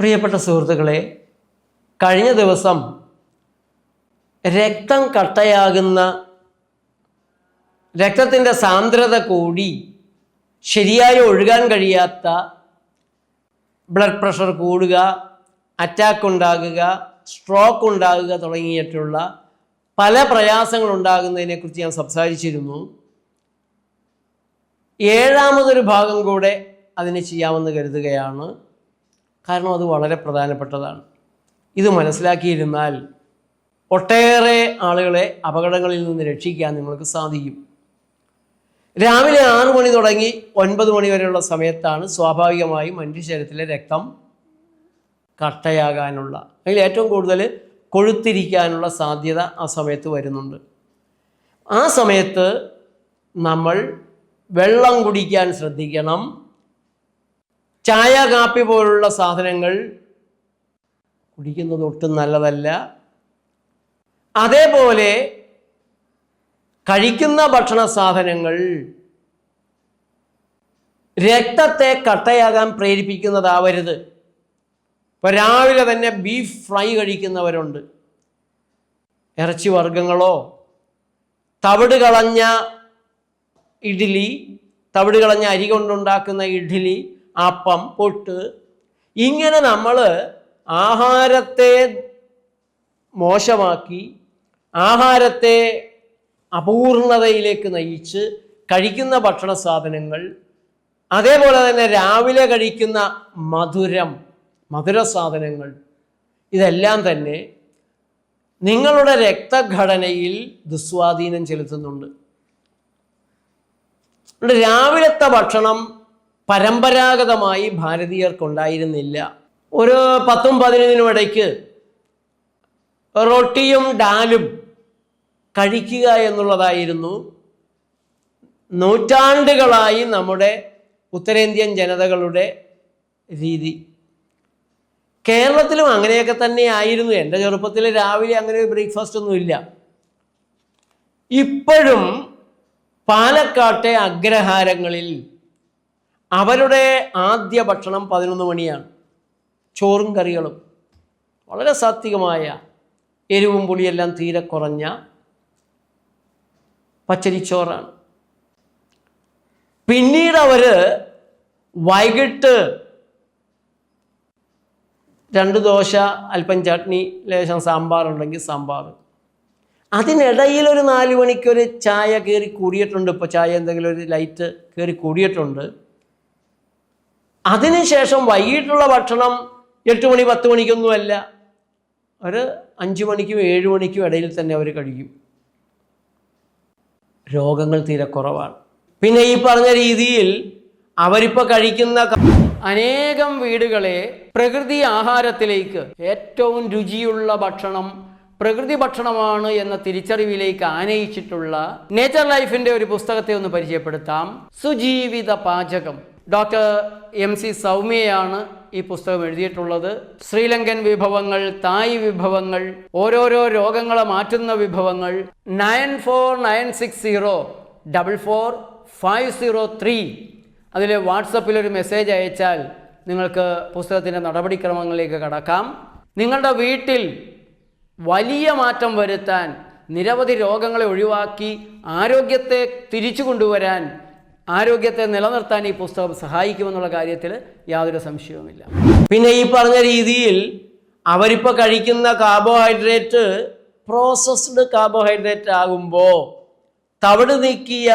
പ്രിയപ്പെട്ട സുഹൃത്തുക്കളെ, കഴിഞ്ഞ ദിവസം രക്തം കട്ടയാകുന്ന, രക്തത്തിൻ്റെ സാന്ദ്രത കൂടി ശരിയായി ഒഴുകാൻ കഴിയാത്ത, ബ്ലഡ് പ്രഷർ കൂടുക, അറ്റാക്ക് ഉണ്ടാകുക, സ്ട്രോക്ക് ഉണ്ടാകുക തുടങ്ങിയിട്ടുള്ള പല പ്രയാസങ്ങൾ ഉണ്ടാകുന്നതിനെക്കുറിച്ച് ഞാൻ സംസാരിച്ചിരുന്നു. ഏഴാമതൊരു ഭാഗം കൂടെ അതിന് ചെയ്യാമെന്ന് കരുതുകയാണ്. കാരണം അത് വളരെ പ്രധാനപ്പെട്ടതാണ്. ഇത് മനസ്സിലാക്കിയിരുന്നാൽ ഒട്ടേറെ ആളുകളെ അപകടങ്ങളിൽ നിന്ന് രക്ഷിക്കാൻ നിങ്ങൾക്ക് സാധിക്കും. രാവിലെ 6 മണി തുടങ്ങി 9 മണി വരെയുള്ള സമയത്താണ് സ്വാഭാവികമായും മനുഷ്യ ശരീരത്തിലെ രക്തം കട്ടയാകാനുള്ള, അതിൽ ഏറ്റവും കൂടുതൽ കൊഴുത്തിരിക്കാനുള്ള സാധ്യത ആ സമയത്ത് വരുന്നുണ്ട്. ആ സമയത്ത് നമ്മൾ വെള്ളം കുടിക്കാൻ ശ്രദ്ധിക്കണം. ചായ, കാപ്പി പോലുള്ള സാധനങ്ങൾ കുടിക്കുന്നത് ഒട്ടും നല്ലതല്ല. അതേപോലെ കഴിക്കുന്ന ഭക്ഷണ സാധനങ്ങൾ രക്തത്തെ കട്ടയാകാൻ പ്രേരിപ്പിക്കുന്നതാവരുത്. ഇപ്പോൾ രാവിലെ തന്നെ ബീഫ് ഫ്രൈ കഴിക്കുന്നവരുണ്ട്. ഇറച്ചി വർഗ്ഗങ്ങളോ, തവിട് കളഞ്ഞ ഇഡ്ഡലി, തവിട് കളഞ്ഞ അരി കൊണ്ടുണ്ടാക്കുന്ന ഇഡ്ഡലി, അപ്പം, പുട്ട്, ഇങ്ങനെ നമ്മൾ ആഹാരത്തെ മോശമാക്കി, ആഹാരത്തെ അപൂർണതയിലേക്ക് നയിച്ച് കഴിക്കുന്ന ഭക്ഷണ സാധനങ്ങൾ, അതേപോലെ തന്നെ രാവിലെ കഴിക്കുന്ന മധുര സാധനങ്ങൾ, ഇതെല്ലാം തന്നെ നിങ്ങളുടെ രക്തഘടനയിൽ ദുസ്വാധീനം ചെലുത്തുന്നുണ്ട്. രാവിലത്തെ ഭക്ഷണം പരമ്പരാഗതമായി ഭാരതീയർക്കുണ്ടായിരുന്നില്ല. ഒരു 10-15 ഇടയ്ക്ക് റൊട്ടിയും ഡാലും കഴിക്കുക എന്നുള്ളതായിരുന്നു നൂറ്റാണ്ടുകളായി നമ്മുടെ ഉത്തരേന്ത്യൻ ജനതകളുടെ രീതി. കേരളത്തിലും അങ്ങനെയൊക്കെ തന്നെ ആയിരുന്നു. എൻ്റെ ചെറുപ്പത്തിൽ രാവിലെ അങ്ങനെ ഒരു ബ്രേക്ക്ഫാസ്റ്റ് ഒന്നുമില്ല. ഇപ്പോഴും പാലക്കാട്ടെ അഗ്രഹാരങ്ങളിൽ അവരുടെ ആദ്യ ഭക്ഷണം 11 മണിയാണ്. ചോറും കറികളും വളരെ സാത്വികമായ, എരിവും പുളിയെല്ലാം തീരെ കുറഞ്ഞ പച്ചരിച്ചോറാണ്. പിന്നീട് അവർ വൈകിട്ട് 2 ദോശ, അല്പം ചട്നി, ലേശം സാമ്പാർ ഉണ്ടെങ്കിൽ സാമ്പാർ. അതിനിടയിൽ ഒരു 4 മണിക്കൊരു ചായ കയറി കൂടിയിട്ടുണ്ട്. ഇപ്പോൾ ചായ എന്തെങ്കിലും ഒരു ലൈറ്റ് കയറി കൂടിയിട്ടുണ്ട്. അതിനുശേഷം വൈകിട്ടുള്ള ഭക്ഷണം 8 മണി 10 മണിക്കൊന്നുമല്ല, ഒരു 5 മണിക്കും 7 മണിക്കും ഇടയിൽ തന്നെ അവർ കഴിക്കും. രോഗങ്ങൾ തീരെ കുറവാണ്. പിന്നെ ഈ പറഞ്ഞ രീതിയിൽ അവരിപ്പോൾ കഴിക്കുന്ന അനേകം വീടുകളെ പ്രകൃതി ആഹാരത്തിലേക്ക്, ഏറ്റവും രുചിയുള്ള ഭക്ഷണം പ്രകൃതി ഭക്ഷണമാണ് എന്ന തിരിച്ചറിവിലേക്ക് ആനയിച്ചിട്ടുള്ള നേച്ചർ ലൈഫിൻ്റെ ഒരു പുസ്തകത്തെ ഒന്ന് പരിചയപ്പെടുത്താം. സുജീവിത പാചകം. ഡോക്ടർ MC സൗമ്യയാണ് ഈ പുസ്തകം എഴുതിയിട്ടുള്ളത്. ശ്രീലങ്കൻ വിഭവങ്ങൾ, തായ് വിഭവങ്ങൾ, ഓരോരോ രോഗങ്ങളെ മാറ്റുന്ന വിഭവങ്ങൾ. 9496044503 അതിൽ വാട്സപ്പിലൊരു മെസ്സേജ് അയച്ചാൽ നിങ്ങൾക്ക് പുസ്തകത്തിൻ്റെ നടപടിക്രമങ്ങളിലേക്ക് കടക്കാം. നിങ്ങളുടെ വീട്ടിൽ വലിയ മാറ്റം വരുത്താൻ, നിരവധി രോഗങ്ങളെ ഒഴിവാക്കി ആരോഗ്യത്തെ തിരിച്ചു കൊണ്ടുവരാൻ, ആരോഗ്യത്തെ നിലനിർത്താൻ ഈ പുസ്തകം സഹായിക്കുമെന്നുള്ള കാര്യത്തിൽ യാതൊരു സംശയവുമില്ല. പിന്നെ ഈ പറഞ്ഞ രീതിയിൽ അവരിപ്പോൾ കഴിക്കുന്ന കാർബോഹൈഡ്രേറ്റ് പ്രോസസ്ഡ് കാർബോഹൈഡ്രേറ്റ് ആകുമ്പോൾ, തവിട് നീക്കിയ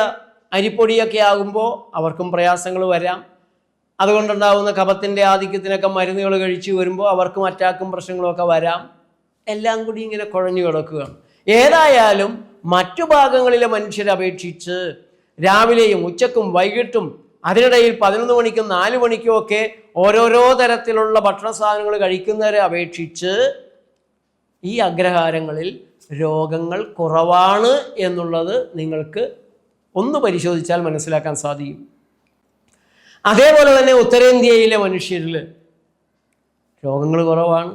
അരിപ്പൊടിയൊക്കെ ആകുമ്പോൾ അവർക്കും പ്രയാസങ്ങൾ വരാം. അതുകൊണ്ടുണ്ടാകുന്ന കഫത്തിൻ്റെ ആധിക്യത്തിനൊക്കെ മരുന്നുകൾ കഴിച്ചു വരുമ്പോൾ അവർക്കും അറ്റാക്കും പ്രശ്നങ്ങളൊക്കെ വരാം. എല്ലാം കൂടി ഇങ്ങനെ കുഴഞ്ഞു കിടക്കുകയാണ്. ഏതായാലും മറ്റു ഭാഗങ്ങളിലെ മനുഷ്യരെ അപേക്ഷിച്ച് രാവിലെയും ഉച്ചക്കും വൈകിട്ടും അതിനിടയിൽ 11 മണിക്കും 4 മണിക്കും ഒക്കെ ഓരോരോ തരത്തിലുള്ള ഭക്ഷണ സാധനങ്ങൾ കഴിക്കുന്നവരെ അപേക്ഷിച്ച് ഈ അഗ്രഹാരങ്ങളിൽ രോഗങ്ങൾ കുറവാണ് എന്നുള്ളത് നിങ്ങൾക്ക് ഒന്ന് പരിശോധിച്ചാൽ മനസ്സിലാക്കാൻ സാധിക്കും. അതേപോലെ തന്നെ ഉത്തരേന്ത്യയിലെ മനുഷ്യരിൽ രോഗങ്ങൾ കുറവാണ്.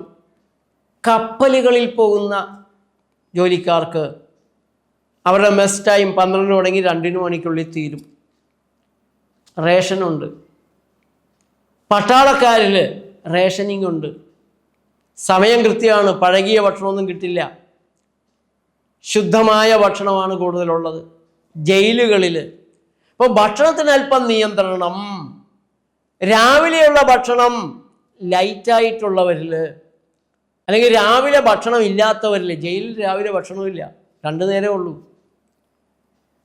കപ്പലുകളിൽ പോകുന്ന ജോലിക്കാർക്ക് അവരുടെ മെസ് ടൈം 12 തുടങ്ങി 2 മണിക്കുള്ളിൽ തീരും. റേഷനുണ്ട്. പട്ടാളക്കാരിൽ റേഷനിങ് ഉണ്ട്, സമയം കൃത്യമാണ്, പഴകിയ ഭക്ഷണമൊന്നും കിട്ടില്ല, ശുദ്ധമായ ഭക്ഷണമാണ് കൂടുതലുള്ളത് ജയിലുകളിൽ. അപ്പോൾ ഭക്ഷണത്തിന് അല്പം നിയന്ത്രണം. രാവിലെയുള്ള ഭക്ഷണം ലൈറ്റായിട്ടുള്ളവരിൽ, അല്ലെങ്കിൽ രാവിലെ ഭക്ഷണം ഇല്ലാത്തവരിൽ, ജയിലിൽ രാവിലെ ഭക്ഷണമില്ല, 2 നേരമേ ഉള്ളൂ.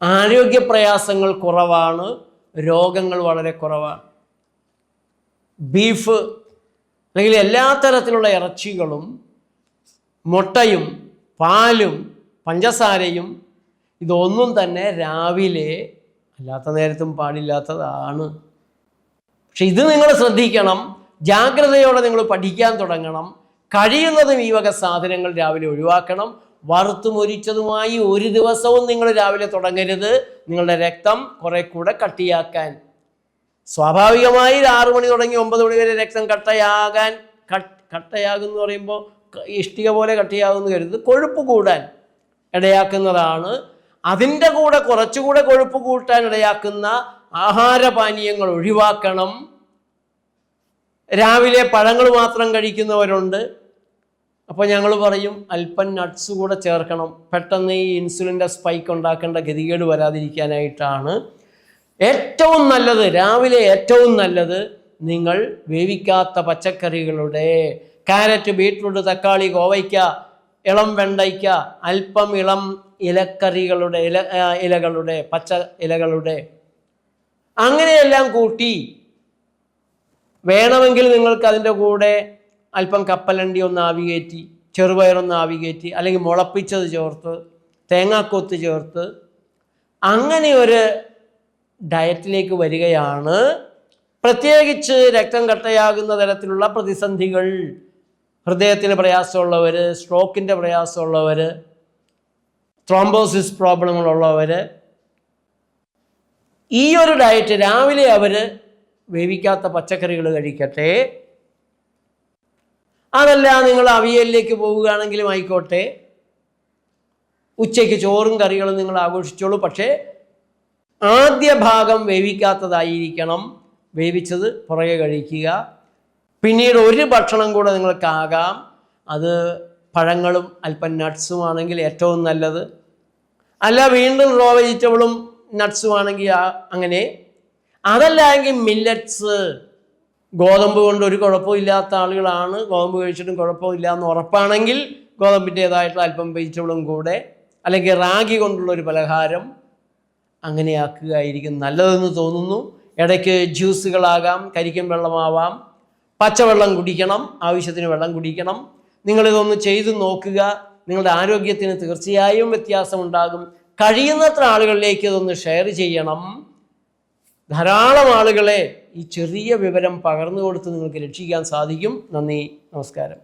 ആരോഗ്യപ്രയാസങ്ങൾ കുറവാണ്, രോഗങ്ങൾ വളരെ കുറവാണ്. ബീഫ് അല്ലെങ്കിൽ എല്ലാ തരത്തിലുള്ള ഇറച്ചികളും മുട്ടയും പാലും പഞ്ചസാരയും ഇതൊന്നും തന്നെ രാവിലെ അല്ലാത്ത നേരത്തും പാടില്ലാത്തതാണ്. പക്ഷെ ഇത് നിങ്ങൾ ശ്രദ്ധിക്കണം, ജാഗ്രതയോടെ നിങ്ങൾ പഠിക്കാൻ തുടങ്ങണം. കഴിയുന്നതും ഈ വക സാധനങ്ങൾ രാവിലെ ഒഴിവാക്കണം. വറുത്തുമൊരിച്ചതുമായി ഒരു ദിവസവും നിങ്ങൾ രാവിലെ തുടങ്ങരുത്, നിങ്ങളുടെ രക്തം കുറെ കൂടെ കട്ടിയാക്കാൻ. സ്വാഭാവികമായി 6 മണി തുടങ്ങി 9 മണി വരെ രക്തം കട്ടയാകുമെന്ന് പറയുമ്പോൾ ഇഷ്ടിക പോലെ കട്ടിയാകുമെന്ന് കരുത്, കൊഴുപ്പ് കൂടാൻ ഇടയാക്കുന്നതാണ്. അതിൻ്റെ കൂടെ കുറച്ചുകൂടെ കൊഴുപ്പ് കൂട്ടാൻ ഇടയാക്കുന്ന ആഹാരപാനീയങ്ങൾ ഒഴിവാക്കണം. രാവിലെ പഴങ്ങൾ മാത്രം കഴിക്കുന്നവരുണ്ട്. അപ്പോൾ ഞങ്ങൾ പറയും അല്പം നട്ട്സ് കൂടെ ചേർക്കണം, പെട്ടെന്ന് ഈ ഇൻസുലിൻ്റെ സ്പൈക്ക് ഉണ്ടാക്കേണ്ട ഗതികേട് വരാതിരിക്കാനായിട്ടാണ്. ഏറ്റവും നല്ലത്, രാവിലെ ഏറ്റവും നല്ലത് നിങ്ങൾ വേവിക്കാത്ത പച്ചക്കറികളുടെ, കാരറ്റ്, ബീട്രൂട്ട്, തക്കാളി, കോവയ്ക്ക, ഇളം വെണ്ടയ്ക്ക, അല്പം ഇളം ഇലക്കറികളുടെ, ഇലകളുടെ, പച്ച ഇലകളുടെ, അങ്ങനെയെല്ലാം കൂട്ടി, വേണമെങ്കിൽ നിങ്ങൾക്ക് അതിൻ്റെ കൂടെ അല്പം കപ്പലണ്ടി ഒന്ന് ആവികയറ്റി, ചെറുപയറൊന്ന് ആവികയറ്റി, അല്ലെങ്കിൽ മുളപ്പിച്ചത് ചേർത്ത്, തേങ്ങാക്കൊത്ത് ചേർത്ത്, അങ്ങനെ ഒരു ഡയറ്റിലേക്ക് വരികയാണ്. പ്രത്യേകിച്ച് രക്തം കട്ടയാകുന്ന തരത്തിലുള്ള പ്രതിസന്ധികൾ, ഹൃദയത്തിന് പ്രയാസമുള്ളവർ, സ്ട്രോക്കിൻ്റെ പ്രയാസമുള്ളവർ, ത്രോംബോസിസ് പ്രോബ്ലങ്ങളുള്ളവർ, ഈ ഒരു ഡയറ്റ് രാവിലെ അവർ വേവിക്കാത്ത പച്ചക്കറികൾ കഴിക്കട്ടെ. അതല്ല നിങ്ങൾ അവിയലിലേക്ക് പോവുകയാണെങ്കിലും ആയിക്കോട്ടെ, ഉച്ചയ്ക്ക് ചോറും കറികളും നിങ്ങൾ ആഘോഷിച്ചോളൂ. പക്ഷേ ആദ്യ ഭാഗം വേവിക്കാത്തതായിരിക്കണം, വേവിച്ചത് പുറകെ കഴിക്കുക. പിന്നീട് ഒരു ഭക്ഷണം കൂടെ നിങ്ങൾക്കാകാം, അത് പഴങ്ങളും അല്പം നട്ട്സും ആണെങ്കിൽ ഏറ്റവും നല്ലത്. അല്ല വീണ്ടും റോ വെജിറ്റബിളും നട്ട്സും ആണെങ്കിൽ അങ്ങനെ. അതല്ല എങ്കിൽ മില്ലറ്റ്സ്, ഗോതമ്പ് കൊണ്ട് ഒരു കുഴപ്പമില്ലാത്ത ആളുകളാണ്, ഗോതമ്പ് കഴിച്ചിട്ടും കുഴപ്പമില്ല എന്ന് ഉറപ്പാണെങ്കിൽ ഗോതമ്പിൻ്റേതായിട്ടുള്ള അല്പം വെജിറ്റബിളും കൂടെ, അല്ലെങ്കിൽ റാഗി കൊണ്ടുള്ളൊരു പലഹാരം അങ്ങനെയാക്കുകയായിരിക്കും നല്ലതെന്ന് തോന്നുന്നു. ഇടയ്ക്ക് ജ്യൂസുകളാകാം, കരിക്കൻ വെള്ളമാവാം, പച്ചവെള്ളം കുടിക്കണം, ആവശ്യത്തിന് വെള്ളം കുടിക്കണം. നിങ്ങളിതൊന്ന് ചെയ്തു നോക്കുക, നിങ്ങളുടെ ആരോഗ്യത്തിന് തീർച്ചയായും വ്യത്യാസമുണ്ടാകും. കഴിയുന്നത്ര ആളുകളിലേക്ക് ഇതൊന്ന് ഷെയർ ചെയ്യണം. ധാരാളം ആളുകളെ ഈ ചെറിയ വിവരം പകർന്നു കൊടുത്ത് നിങ്ങൾക്ക് രക്ഷിക്കാൻ സാധിക്കും. നന്ദി, നമസ്കാരം.